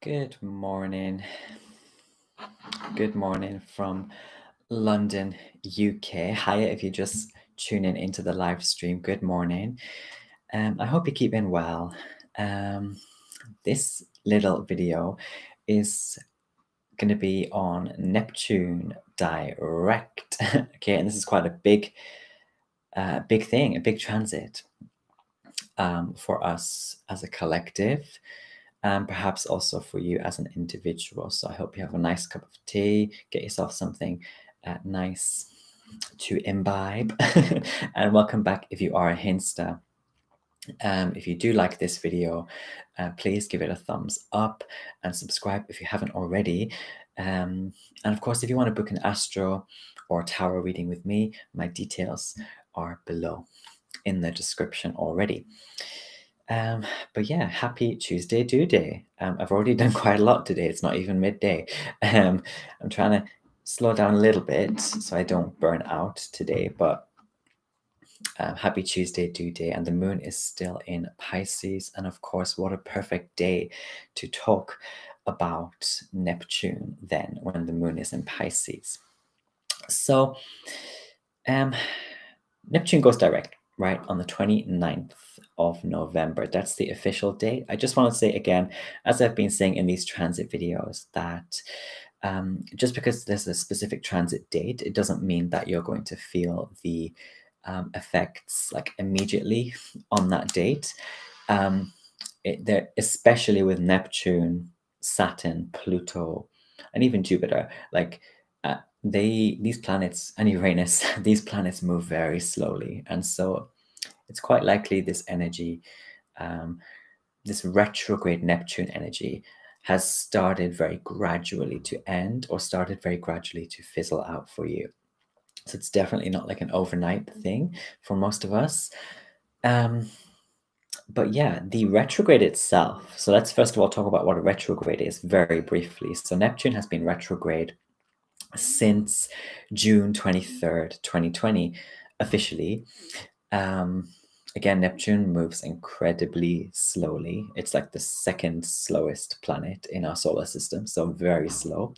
Good morning. Good morning from London, UK. Hiya, if you're just tuning into the live stream, good morning. I hope you're keeping well. This little video is going to be on Neptune Direct. Okay, and this is quite a big thing, a big transit for us as a collective. And perhaps also for you as an individual. So I hope you have a nice cup of tea, get yourself something nice to imbibe. And welcome back if you are a Hinster. If you do like this video, please give it a thumbs up and subscribe if you haven't already. And of course, if you want to book an astro or tarot reading with me, my details are below in the description already. But yeah, happy Tuesday do day. I've already done quite a lot today. It's not even midday. I'm trying to slow down a little bit so I don't burn out today, but happy Tuesday do day. And the moon is still in Pisces. And of course, what a perfect day to talk about Neptune then when the moon is in Pisces. So Neptune goes direct, right, on the 29th of November. That's the official date. I just want to say again, as I've been saying in these transit videos, that just because there's a specific transit date, it doesn't mean that you're going to feel the effects like immediately on that date. Especially with Neptune, Saturn, Pluto, and even Jupiter, like these planets and Uranus, these planets move very slowly, and so it's quite likely this energy, this retrograde Neptune energy, has started very gradually to end or started very gradually to fizzle out for you. So it's definitely not like an overnight thing for most of us. But yeah, the retrograde itself. So let's first of all talk about what a retrograde is very briefly. So Neptune has been retrograde since June 23rd, 2020, officially. Again, Neptune moves incredibly slowly. It's like the second slowest planet in our solar system, so very slow.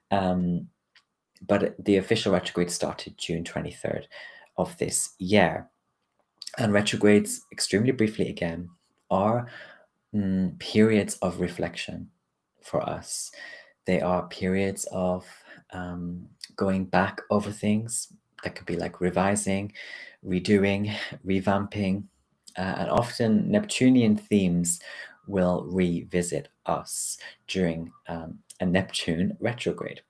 But the official retrograde started June 23rd of this year. And retrogrades, extremely briefly again, are periods of reflection for us. They are periods of going back over things. That could be like revising, redoing, revamping. And often Neptunian themes will revisit us during a Neptune retrograde.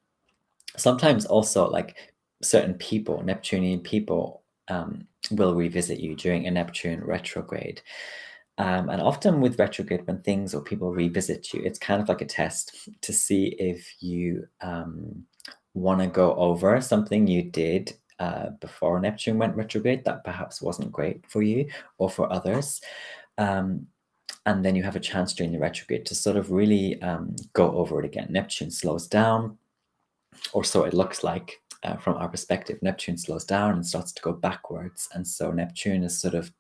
Sometimes also like certain people, Neptunian people, will revisit you during a Neptune retrograde. And often with retrograde, when things or people revisit you, it's kind of like a test to see if you want to go over something you did before Neptune went retrograde that perhaps wasn't great for you or for others. And then you have a chance during the retrograde to sort of really go over it again. Neptune slows down, or so it looks like from our perspective. Neptune slows down and starts to go backwards. And so Neptune is sort of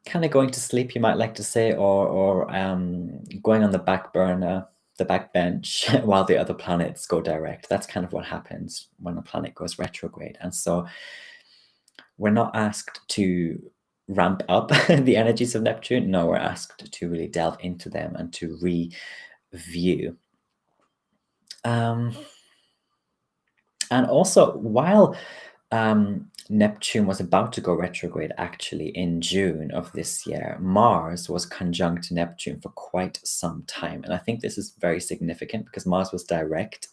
kind of going to sleep, you might like to say, or going on the back burner, the back bench, while the other planets go direct. That's kind of what happens when a planet goes retrograde. And so we're not asked to ramp up the energies of Neptune. No, we're asked to really delve into them and to review. And also, while Neptune was about to go retrograde, actually, in June of this year, Mars was conjunct Neptune for quite some time. And I think this is very significant because Mars was direct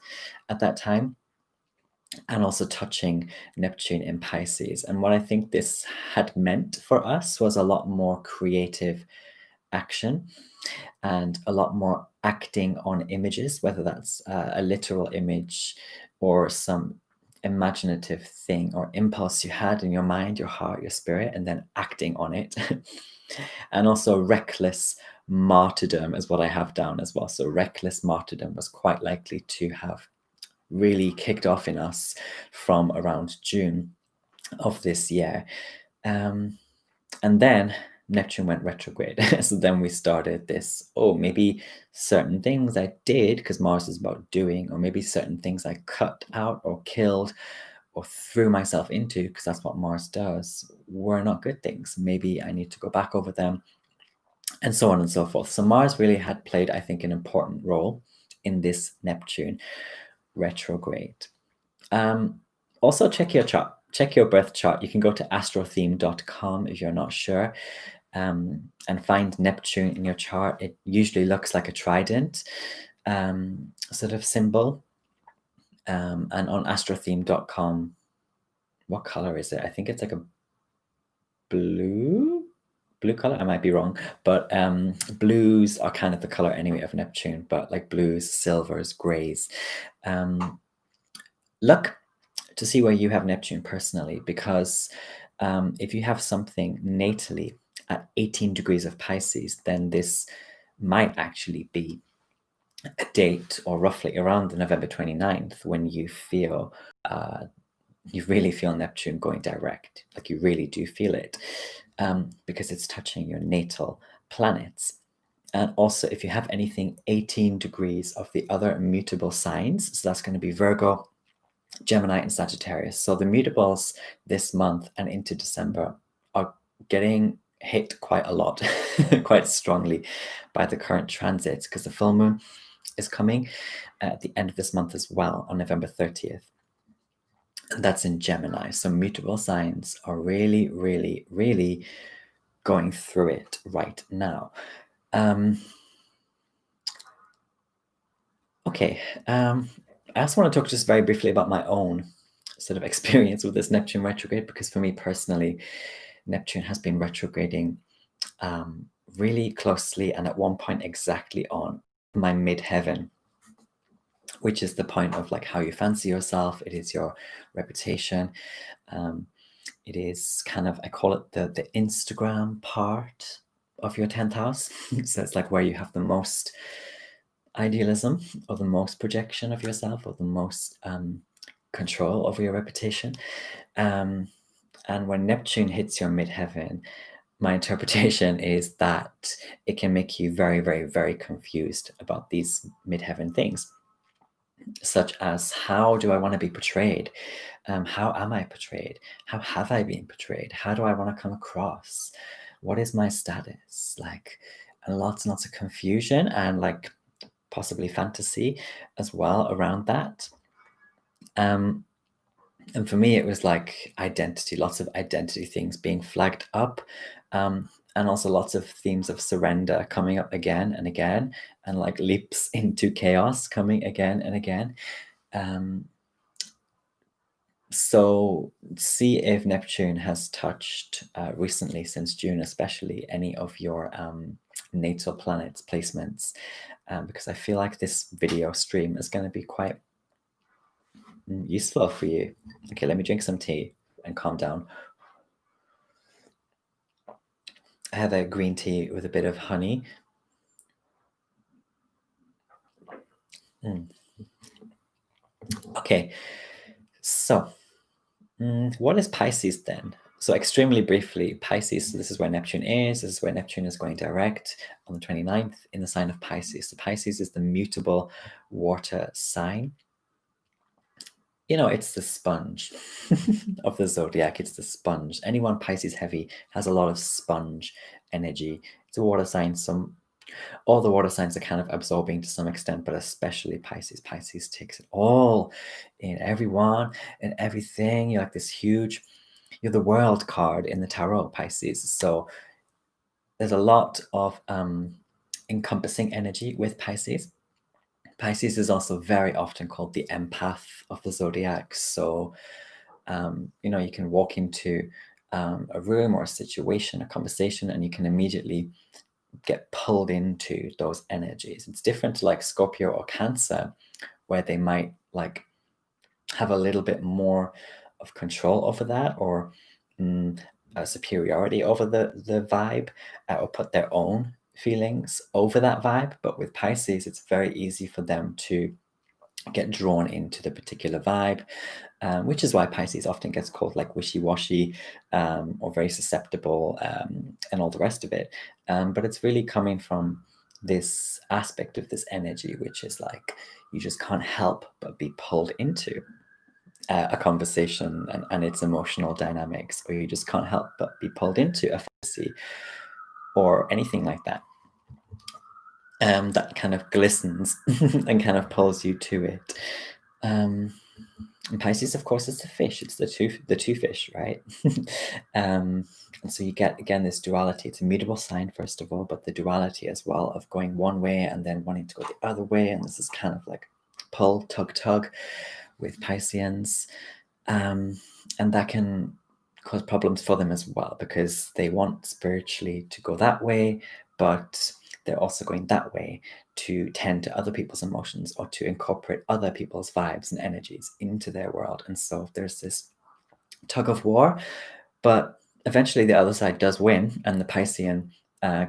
at that time and also touching Neptune in Pisces. And what I think this had meant for us was a lot more creative action and a lot more acting on images, whether that's a literal image or some imaginative thing or impulse you had in your mind, your heart, your spirit, and then acting on it. And also reckless martyrdom is what I have down as well. So reckless martyrdom was quite likely to have really kicked off in us from around June of this year. And then Neptune went retrograde. So then we started this, oh, maybe certain things I did, because Mars is about doing, or maybe certain things I cut out or killed or threw myself into, because that's what Mars does, were not good things. Maybe I need to go back over them, and so on and so forth. So Mars really had played, I think, an important role in this Neptune retrograde. Also, check your chart, check your birth chart. You can go to astrotheme.com if you're not sure, and find Neptune in your chart. It usually looks like a trident sort of symbol. And on astrotheme.com, what color is it? I think it's like a blue color. I might be wrong, but blues are kind of the color anyway of Neptune, but like blues, silvers, grays. Look to see where you have Neptune personally, because if you have something natally at 18 degrees of Pisces, then this might actually be a date, or roughly around November 29th, when you feel you really feel Neptune going direct. Like you really do feel it, because it's touching your natal planets. And also, if you have anything 18 degrees of the other immutable signs, so that's going to be Virgo, Gemini, and Sagittarius. So the mutables this month and into December are getting hit quite a lot, quite strongly by the current transits, because the full moon is coming at the end of this month as well, on November 30th. And that's in Gemini. So mutable signs are really, really, really going through it right now. Okay. I also want to talk just very briefly about my own sort of experience with this Neptune retrograde, because for me personally, Neptune has been retrograding really closely, and at one point exactly on my midheaven, which is the point of like how you fancy yourself. It is your reputation. It is kind of, I call it the Instagram part of your 10th house. So it's like where you have the most idealism, or the most projection of yourself, or the most control over your reputation. And when Neptune hits your midheaven, my interpretation is that it can make you very, very, very confused about these midheaven things, such as, how do I want to be portrayed? How am I portrayed? How have I been portrayed? How do I want to come across? What is my status? Like, and lots and lots of confusion, and like possibly fantasy as well around that. And for me, it was like identity, lots of identity things being flagged up, and also lots of themes of surrender coming up again and again, and like leaps into chaos coming again and again. So see if Neptune has touched recently, since June especially, any of your natal planets placements, because I feel like this video stream is going to be quite useful for you. Okay, let me drink some tea and calm down. I have a green tea with a bit of honey. Okay, so what is Pisces then? So extremely briefly, Pisces, so this is where Neptune is. This is where Neptune is going direct on the 29th in the sign of Pisces. So Pisces is the mutable water sign. You know, it's the sponge of the zodiac. It's the sponge. Anyone Pisces heavy has a lot of sponge energy. It's a water sign. All the water signs are kind of absorbing to some extent, but especially Pisces. Pisces takes it all in, everyone and everything. You're like this huge, you're the world card in the tarot, Pisces. So there's a lot of encompassing energy with Pisces. Pisces is also very often called the empath of the zodiac. So, you know, you can walk into a room or a situation, a conversation, and you can immediately get pulled into those energies. It's different to like Scorpio or Cancer, where they might like have a little bit more of control over that, or a superiority over the vibe, or put their own feelings over that vibe. But with Pisces, it's very easy for them to get drawn into the particular vibe, which is why Pisces often gets called like wishy-washy, or very susceptible, and all the rest of it. But it's really coming from this aspect of this energy, which is like you just can't help but be pulled into a conversation and its emotional dynamics, or you just can't help but be pulled into a fantasy or anything like that. That kind of glistens and kind of pulls you to it. And Pisces, of course, is the fish. It's the two fish, right? And so you get, again, this duality. It's a mutable sign, first of all, but the duality as well of going one way and then wanting to go the other way. And this is kind of like pull, tug with Pisceans. And that can cause problems for them as well, because they want spiritually to go that way, but they're also going that way to tend to other people's emotions or to incorporate other people's vibes and energies into their world. And so there's this tug of war, but eventually the other side does win, and the Piscean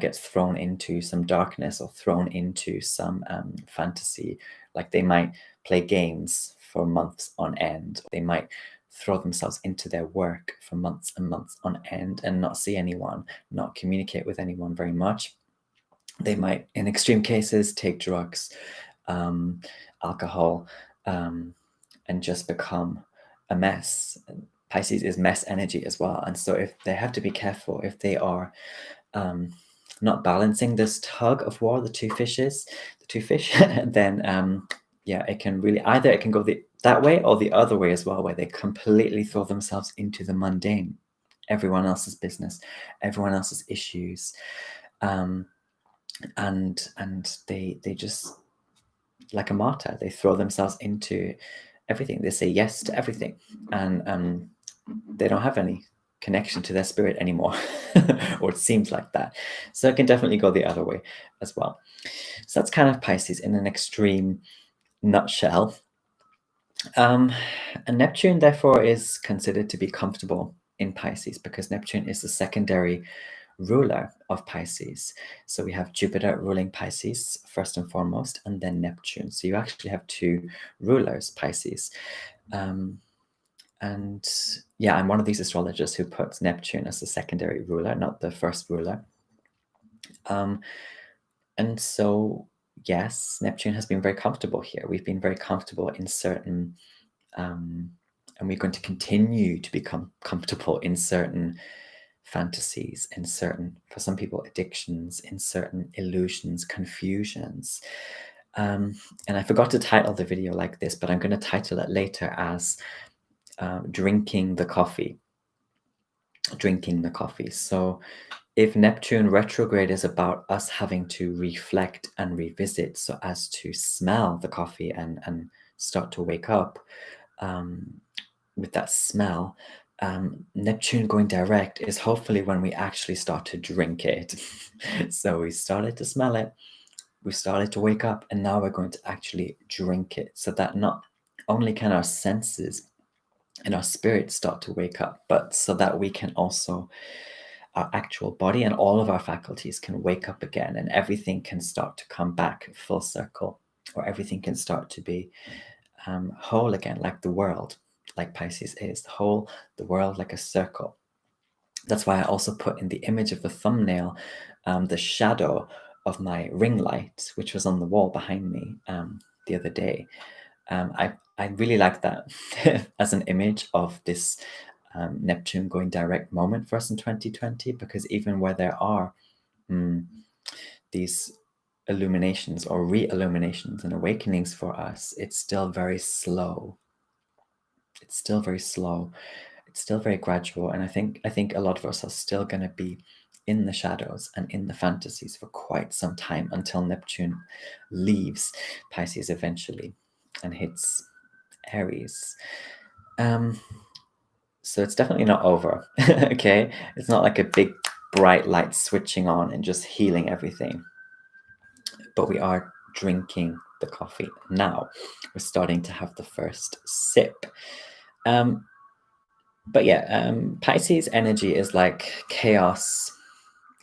gets thrown into some darkness or thrown into some fantasy. Like they might play games for months on end. They might throw themselves into their work for months and months on end and not see anyone, not communicate with anyone very much. They might, in extreme cases, take drugs, alcohol, and just become a mess. Pisces is mess energy as well. And so if they have to be careful, if they are not balancing this tug of war, the two fish, then yeah, it can really, either it can go that way or the other way as well, where they completely throw themselves into the mundane, everyone else's business, everyone else's issues. And they just, like a martyr, they throw themselves into everything. They say yes to everything, and they don't have any connection to their spirit anymore, or it seems like that. So it can definitely go the other way as well. So that's kind of Pisces in an extreme nutshell. And Neptune, therefore, is considered to be comfortable in Pisces because Neptune is the secondary ruler of Pisces. So we have Jupiter ruling Pisces first and foremost, and then Neptune. So you actually have two rulers, Pisces. And yeah, I'm one of these astrologers who puts Neptune as the secondary ruler, not the first ruler. And so, yes, Neptune has been very comfortable here. We've been very comfortable in certain, and we're going to continue to become comfortable in certain fantasies, in certain, for some people, addictions, in certain illusions, confusions. And I forgot to title the video like this, but I'm going to title it later as drinking the coffee. Drinking the coffee. So if Neptune retrograde is about us having to reflect and revisit so as to smell the coffee and start to wake up with that smell, Neptune going direct is hopefully when we actually start to drink it. So we started to smell it, we started to wake up, and now we're going to actually drink it, so that not only can our senses and our spirit start to wake up, but so that we can also, our actual body and all of our faculties can wake up again, and everything can start to come back full circle, or everything can start to be whole again, like the world, like Pisces is the whole, the world like a circle. That's why I also put in the image of the thumbnail the shadow of my ring light, which was on the wall behind me the other day. I really like that as an image of this Neptune going direct moment for us in 2020, because even where there are these illuminations or re-illuminations and awakenings for us, it's still very slow. It's still very slow. It's still very gradual. And I think a lot of us are still going to be in the shadows and in the fantasies for quite some time, until Neptune leaves Pisces eventually and hits Aries. So it's definitely not over. Okay, it's not like a big bright light switching on and just healing everything, but we are drinking the coffee now. We're starting to have the first sip. But yeah, Pisces energy is like chaos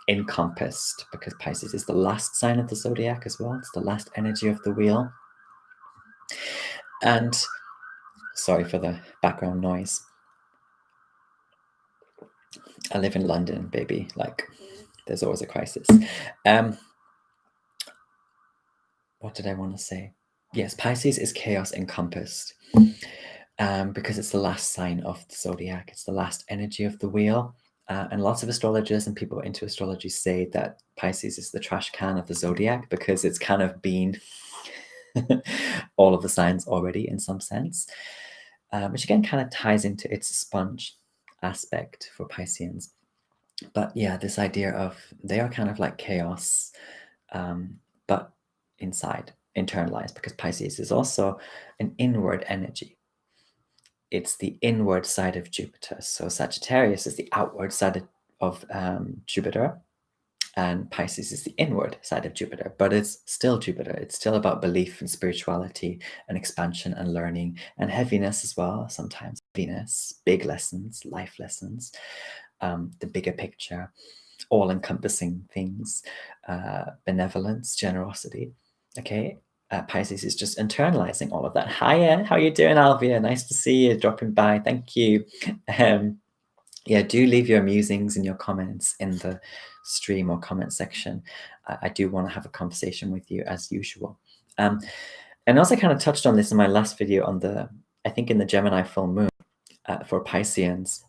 encompassed, because Pisces is the last sign of the zodiac as well. It's the last energy of the wheel. And Sorry for the background noise. I live in London, baby. Like, there's always a crisis. What did I want to say? Yes, Pisces is chaos encompassed, because it's the last sign of the zodiac. It's the last energy of the wheel. And lots of astrologers and people into astrology say that Pisces is the trash can of the zodiac because it's kind of been all of the signs already in some sense, which again kind of ties into its sponge aspect for Pisceans. But yeah, this idea of they are kind of like chaos, but inside, internalized, because Pisces is also an inward energy. It's the inward side of Jupiter. So Sagittarius is the outward side of Jupiter, and Pisces is the inward side of Jupiter, but it's still Jupiter. It's still about belief and spirituality and expansion and learning and heaviness as well. Sometimes Venus, big lessons, life lessons, the bigger picture, all-encompassing things, benevolence, generosity. Okay, Pisces is just internalizing all of that. Hiya, how you doing, Alvia? Nice to see you dropping by. Thank you. Yeah, do leave your musings and your comments in the stream or comment section. I do want to have a conversation with you as usual. And also kind of touched on this in my last video on the, I think in the Gemini full moon for Pisceans.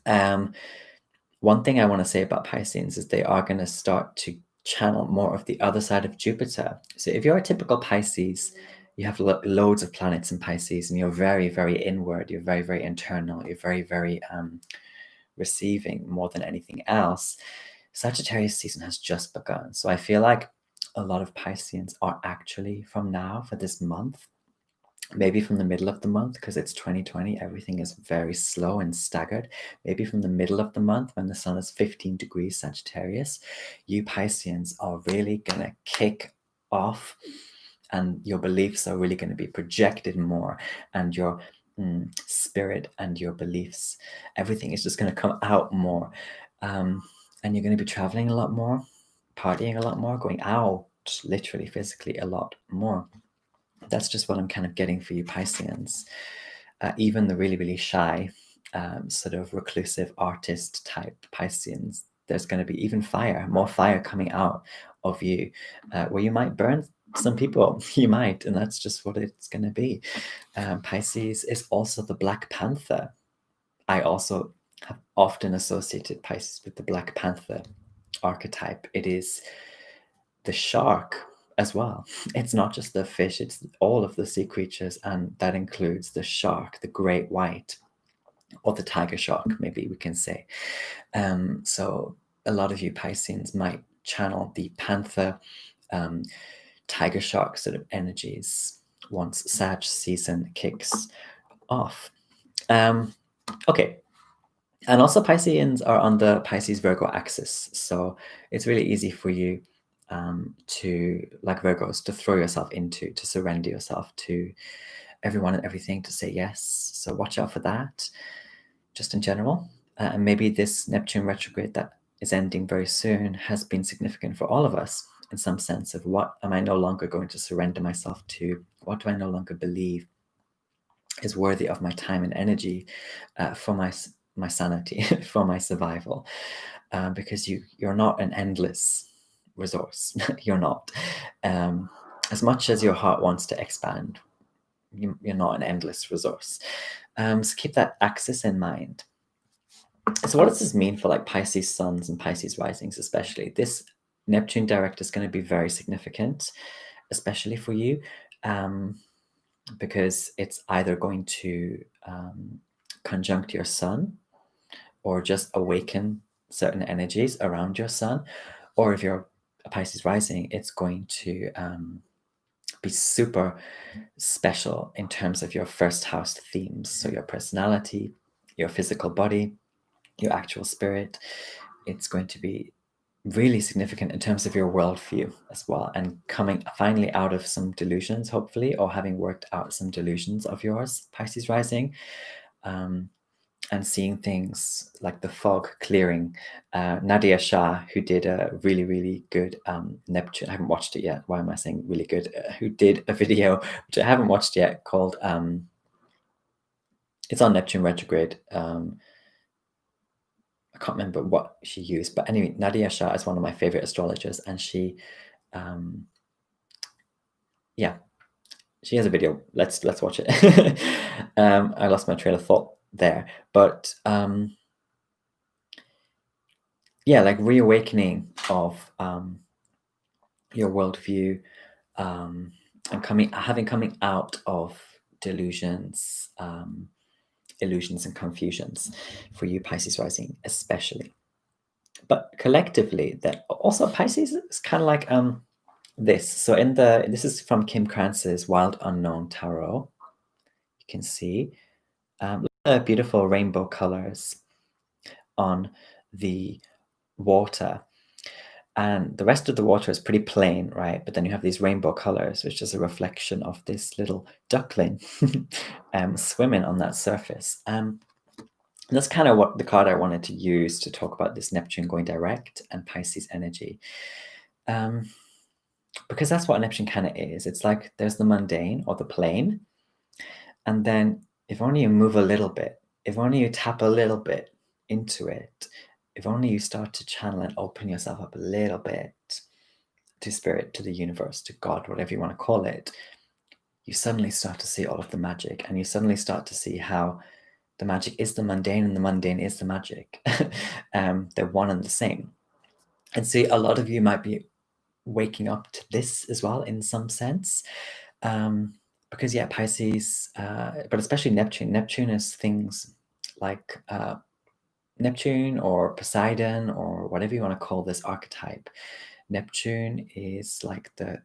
One thing I want to say about Pisceans is they are going to start to channel more of the other side of Jupiter. So if you're a typical Pisces, you have loads of planets in Pisces and you're very, very inward. You're very, very internal. You're very, very receiving more than anything else. Sagittarius season has just begun. So I feel like a lot of Pisceans are actually from now for this month, maybe from the middle of the month, because it's 2020, everything is very slow and staggered. Maybe from the middle of the month when the sun is 15 degrees Sagittarius, you Pisceans are really going to kick off and your beliefs are really going to be projected more, and your spirit and your beliefs, everything is just going to come out more. And you're going to be traveling a lot more, partying a lot more, going out literally physically a lot more. That's just what I'm kind of getting for you Pisceans. Even the really, really shy, sort of reclusive artist type Pisceans, there's going to be even more fire coming out of you, where you might burn some people. You might, and that's just what it's going to be. Pisces is also the Black Panther. I also have often associated Pisces with the Black Panther archetype. It is the shark as well. It's not just the fish, it's all of the sea creatures, and that includes the shark, the great white, or the tiger shark, maybe we can say. So a lot of you Pisceans might channel the panther, tiger shark sort of energies once Sag season kicks off. Okay. And also Pisceans are on the Pisces-Virgo axis. So it's really easy for you to, like Virgos, to throw yourself into, to surrender yourself to everyone and everything, to say yes. So watch out for that, just in general. And maybe this Neptune retrograde that is ending very soon has been significant for all of us in some sense of what am I no longer going to surrender myself to? What do I no longer believe is worthy of my time and energy for my sanity, for my survival? Because you're not an endless resource. You're not. As much as your heart wants to expand, you're not an endless resource. So keep that axis in mind. So what does this mean for like Pisces suns and Pisces risings especially? This Neptune direct is going to be very significant, especially for you, because it's either going to conjunct your sun or just awaken certain energies around your sun. Or if you're a Pisces rising, it's going to be super special in terms of your first house themes. So your personality, your physical body, your actual spirit. It's going to be really significant in terms of your worldview as well, and coming finally out of some delusions, hopefully, or having worked out some delusions of yours, Pisces rising, and seeing things like the fog clearing. Nadia Shah, who did a really, really good Neptune, I haven't watched it yet. Why am I saying really good? Who did a video, which I haven't watched yet, called It's on Neptune retrograde. I can't remember what she used, but anyway, Nadia Shah is one of my favorite astrologers, and she, yeah, she has a video. Let's watch it. I lost my train of thought there, but yeah, like reawakening of your worldview, and coming out of delusions, illusions, and confusions for you, Pisces rising, especially. But collectively, that also Pisces is kind of like this. So this is from Kim Krantz's Wild Unknown Tarot. You can see the beautiful rainbow colors on the water, and the rest of the water is pretty plain, right? But then you have these rainbow colors, which is a reflection of this little duckling swimming on that surface. That's kind of what the card I wanted to use to talk about this Neptune going direct and Pisces energy. Because that's what Neptune kind of is. It's like there's the mundane or the plane. And then if only you move a little bit, if only you tap a little bit into it, if only you start to channel and open yourself up a little bit to spirit, to the universe, to God, whatever you want to call it, you suddenly start to see all of the magic, and you suddenly start to see how the magic is the mundane and the mundane is the magic. They're one and the same. And see, a lot of you might be waking up to this as well in some sense. Because yeah, Pisces, but especially Neptune. Neptune is things like Neptune or Poseidon or whatever you want to call this archetype. Neptune is like the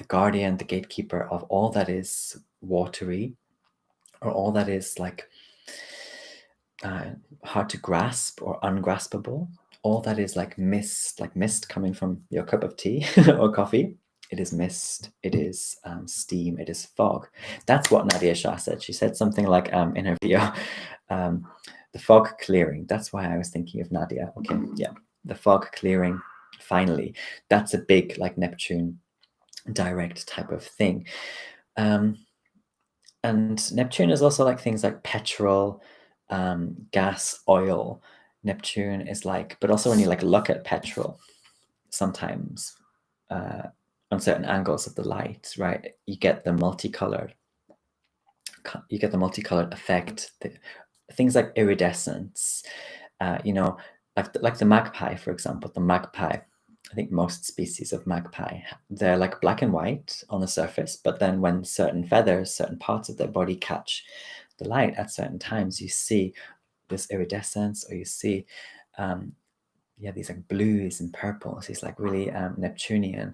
guardian, the gatekeeper of all that is watery, or all that is like hard to grasp or ungraspable, all that is like mist coming from your cup of tea or coffee. It is mist, it is steam, it is fog. That's what Nadia Shah said. She said something like in her video, the fog clearing. That's why I was thinking of Nadia. Okay, yeah, the fog clearing, finally. That's a big like Neptune direct type of thing. And Neptune is also like things like petrol, gas, oil. Neptune is like, but also when you like look at petrol, sometimes on certain angles of the light, right, you get the multicolored effect. Things like iridescence, like the magpie, for example. The magpie, I think most species of magpie, they're like black and white on the surface, but then when certain feathers, certain parts of their body catch the light at certain times, you see this iridescence, or you see these like blues and purples, these like really Neptunian,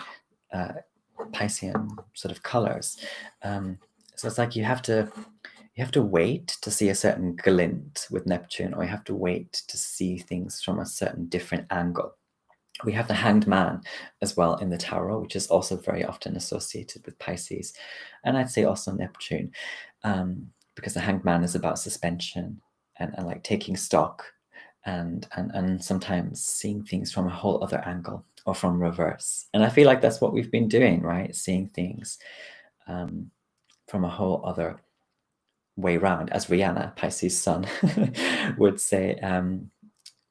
Piscean sort of colors. So it's like you have to wait to see a certain glint with Neptune, or you have to wait to see things from a certain different angle. We have the Hanged Man as well in the tarot, which is also very often associated with Pisces, and I'd say also Neptune, because the Hanged Man is about suspension and like taking stock, and sometimes seeing things from a whole other angle or from reverse. And I feel like that's what we've been doing, right? Seeing things from a whole other way round, as Rihanna, Pisces sun, would say,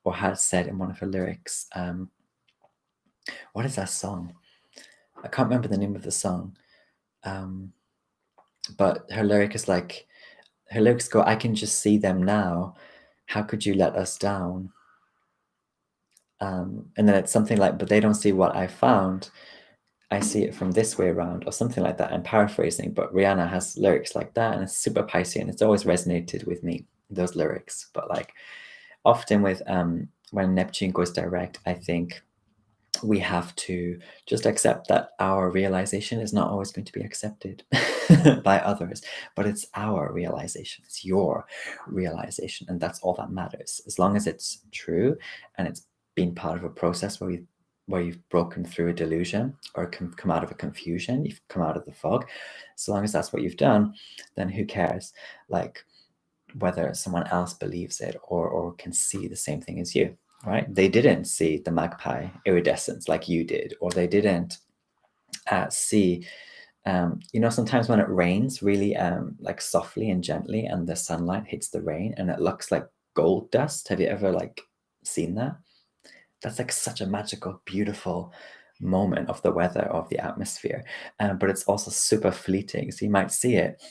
or has said in one of her lyrics. What is that song? I can't remember the name of the song, but her lyrics go, "I can just see them now. How could you let us down?" And then it's something like, "But they don't see what I found. I see it from this way around," or something like that. I'm paraphrasing, but Rihanna has lyrics like that, and it's super Piscean. It's always resonated with me, those lyrics. But like often with when Neptune goes direct, I think we have to just accept that our realization is not always going to be accepted by others, but it's our realization, it's your realization, and that's all that matters. As long as it's true and it's been part of a process where you've broken through a delusion or come out of a confusion, you've come out of the fog, so long as that's what you've done, then who cares, like whether someone else believes it or can see the same thing as you. Right? They didn't see the magpie iridescence like you did, or they didn't see You know, sometimes when it rains really like softly and gently, and the sunlight hits the rain and it looks like gold dust. Have you ever like seen that? That's like such a magical, beautiful moment of the weather, of the atmosphere. But it's also super fleeting. So you might see it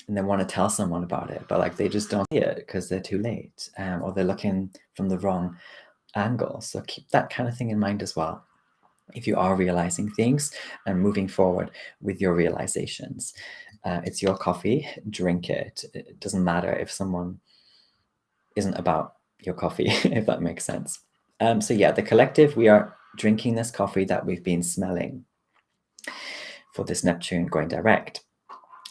and then want to tell someone about it, but like they just don't see it because they're too late, or they're looking from the wrong angle. So keep that kind of thing in mind as well, if you are realizing things and moving forward with your realizations. It's your coffee, drink it. It doesn't matter if someone isn't about your coffee, if that makes sense. So yeah, the collective, we are drinking this coffee that we've been smelling for this Neptune going direct.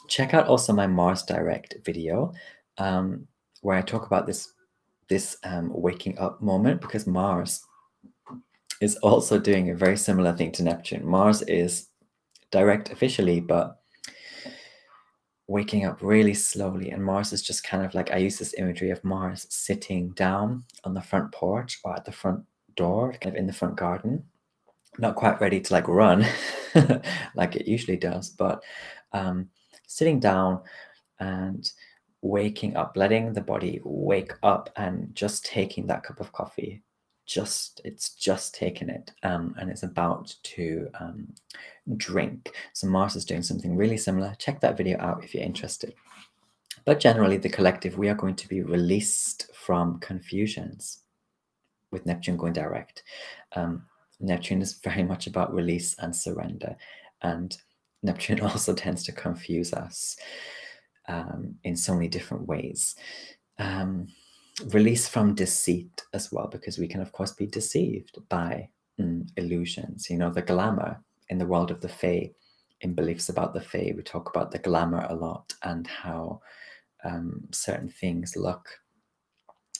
Check out also my Mars Direct video, where I talk about this waking up moment, because Mars is also doing a very similar thing to Neptune. Mars is direct officially, but waking up really slowly. And Mars is just kind of like, I use this imagery of Mars sitting down on the front porch or at the front door, kind of in the front garden, not quite ready to like run like it usually does, but sitting down and waking up, letting the body wake up and just taking that cup of coffee. It's just taken it, and it's about to drink. So Mars is doing something really similar. Check that video out if you're interested. But generally, the collective, we are going to be released from confusions with Neptune going direct. Neptune is very much about release and surrender, and Neptune also tends to confuse us in so many different ways. Release from deceit as well, because we can, of course, be deceived by illusions. You know, the glamour in the world of the Fae, in beliefs about the Fae, we talk about the glamour a lot, and how certain things look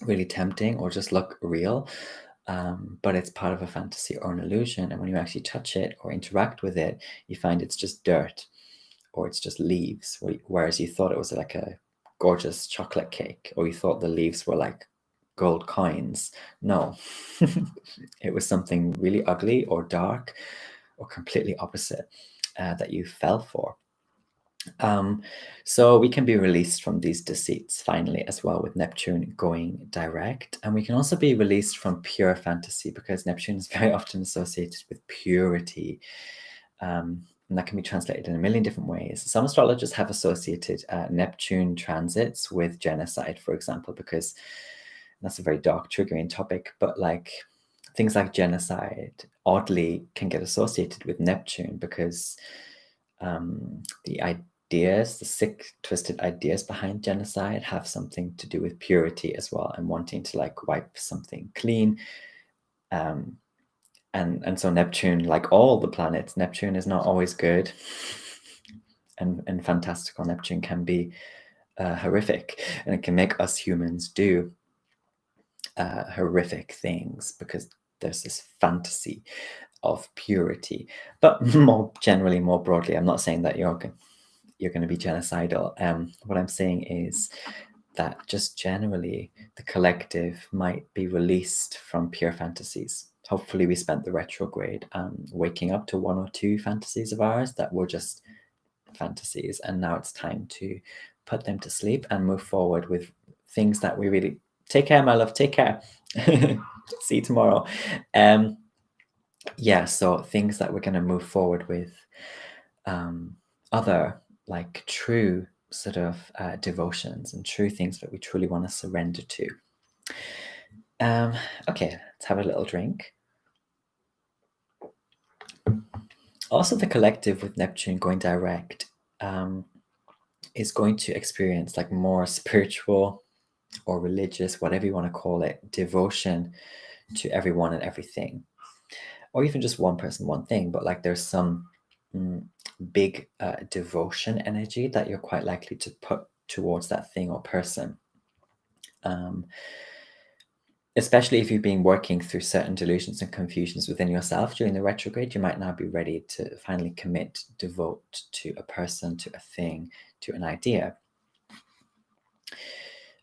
really tempting or just look real, but it's part of a fantasy or an illusion. And when you actually touch it or interact with it, you find it's just dirt, or it's just leaves, whereas you thought it was like a gorgeous chocolate cake, or you thought the leaves were like gold coins. No, it was something really ugly or dark or completely opposite that you fell for. So we can be released from these deceits finally as well, with Neptune going direct. And we can also be released from pure fantasy, because Neptune is very often associated with purity. And that can be translated in a million different ways. Some astrologers have associated Neptune transits with genocide, for example, because that's a very dark, triggering topic. But like things like genocide, oddly, can get associated with Neptune, because the sick, twisted ideas behind genocide have something to do with purity as well, and wanting to like wipe something clean. And so Neptune, like all the planets, Neptune is not always good. And fantastical. Neptune can be horrific, and it can make us humans do horrific things, because there's this fantasy of purity. But more generally, more broadly, I'm not saying that you're going to be genocidal. What I'm saying is that just generally the collective might be released from pure fantasies. Hopefully we spent the retrograde waking up to one or two fantasies of ours that were just fantasies, and now it's time to put them to sleep and move forward with things that we really take care, my love, take care. See you tomorrow. Yeah, so things that we're going to move forward with, other like true sort of devotions and true things that we truly want to surrender to. Okay, let's have a little drink. Also, the collective with Neptune going direct is going to experience like more spiritual or religious, whatever you want to call it, devotion to everyone and everything, or even just one person, one thing. But like there's some big devotion energy that you're quite likely to put towards that thing or person. Especially if you've been working through certain delusions and confusions within yourself during the retrograde, you might now be ready to finally commit, devote to a person, to a thing, to an idea.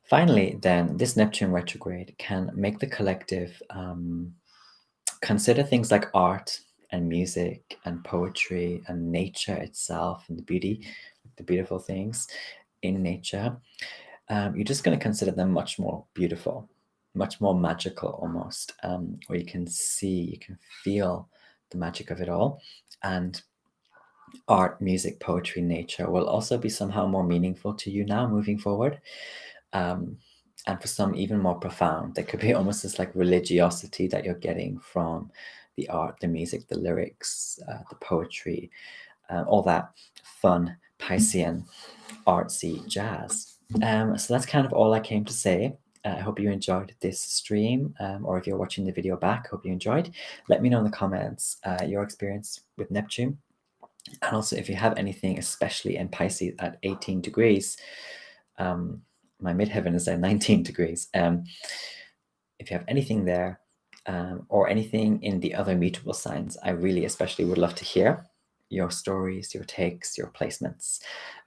Finally, then, this Neptune retrograde can make the collective consider things like art and music and poetry and nature itself and the beauty, the beautiful things in nature, you're just going to consider them much more beautiful, much more magical almost, where you can see, you can feel the magic of it all. And art, music, poetry, nature will also be somehow more meaningful to you now moving forward. Um, and for some, even more profound. There could be almost this like religiosity that you're getting from the art, the music, the lyrics, the poetry, all that fun Piscean artsy jazz. So that's kind of all I came to say. I hope you enjoyed this stream, or if you're watching the video back, hope you enjoyed. Let me know in the comments your experience with Neptune. And also, if you have anything, especially in Pisces at 18 degrees, my midheaven is at 19 degrees. If you have anything there, or anything in the other mutable signs, I really especially would love to hear your stories, your takes, your placements.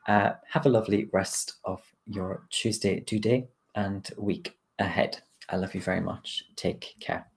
Have a lovely rest of your Tuesday due day and week ahead. I love you very much. Take care.